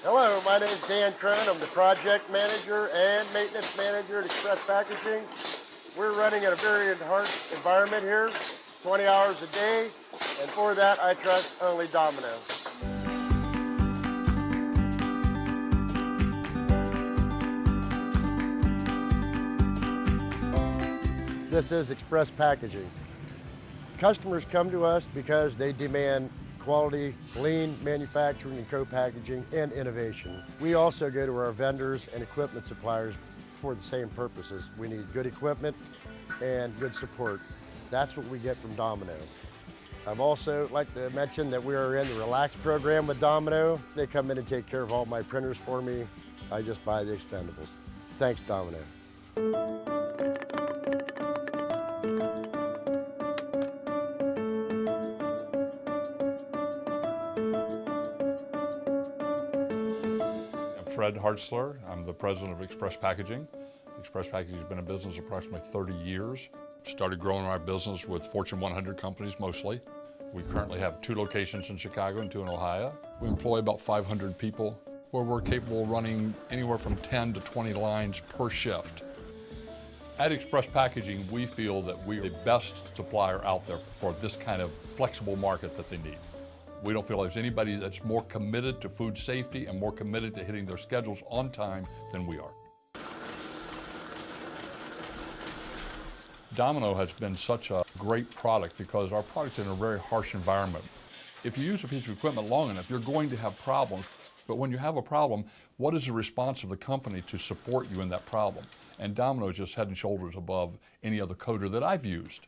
Hello, my name is Dan Crone. I'm the project manager and maintenance manager at Express Packaging. We're running in a very harsh environment here, 20 hours a day, and for that I trust only Domino. This is Express Packaging. Customers come to us because they demand quality, lean manufacturing and co-packaging, and innovation. We also go to our vendors and equipment suppliers for the same purposes. We need good equipment and good support. That's what we get from Domino. I'd also like to mention that we are in the Relax program with Domino. They come in and take care of all my printers for me. I just buy the expendables. Thanks, Domino. Fred Hartzler. I'm the president of Express Packaging. Express Packaging has been in business approximately 30 years. Started growing our business with Fortune 100 companies mostly. We currently have 2 locations in Chicago and 2 in Ohio. We employ about 500 people, where we're capable of running anywhere from 10 to 20 lines per shift. At Express Packaging, we feel that we're the best supplier out there for this kind of flexible market that they need. We don't feel there's anybody that's more committed to food safety and more committed to hitting their schedules on time than we are. Domino has been such a great product because our product's in a very harsh environment. If you use a piece of equipment long enough, you're going to have problems. But when you have a problem, what is the response of the company to support you in that problem? And Domino is just head and shoulders above any other coater that I've used.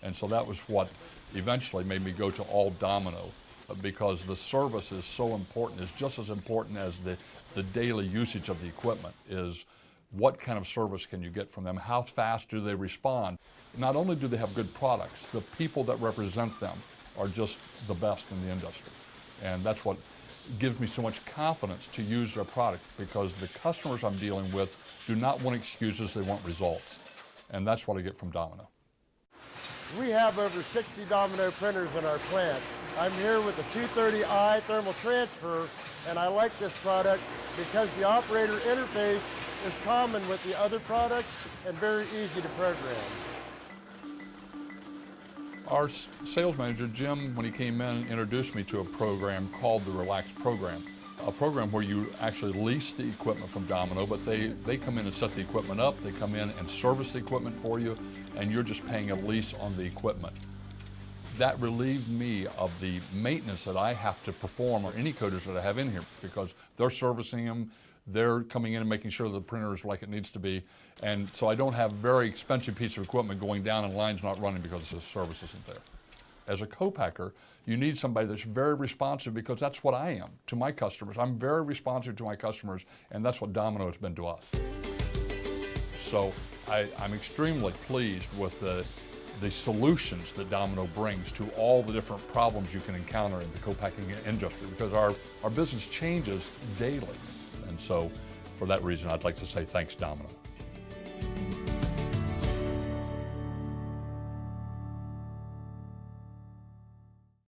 And so that was what eventually made me go to all Domino, because the service is so important. It's just as important as the daily usage of the equipment is what kind of service can you get from them? How fast do they respond? Not only do they have good products, the people that represent them are just the best in the industry. And that's what gives me so much confidence to use their product, because the customers I'm dealing with do not want excuses, they want results. And that's what I get from Domino. We have over 60 Domino printers in our plant. I'm here with the 230i thermal transfer, and I like this product because the operator interface is common with the other products and very easy to program. Our sales manager, Jim, when he came in, introduced me to a program called the Relax program. A program where you actually lease the equipment from Domino, but they come in and set the equipment up, they come in and service the equipment for you, and you're just paying a lease on the equipment. That relieved me of the maintenance that I have to perform, or any coders that I have in here, because they're servicing them, they're coming in and making sure the printer is like it needs to be, and so I don't have a very expensive piece of equipment going down and lines not running because the service isn't there. As a co-packer, you need somebody that's very responsive, because that's what I am to my customers. I'm very responsive to my customers, and that's what Domino has been to us. So I'm extremely pleased with the solutions that Domino brings to all the different problems you can encounter in the co-packing industry, because our business changes daily. And so for that reason, I'd like to say thanks, Domino.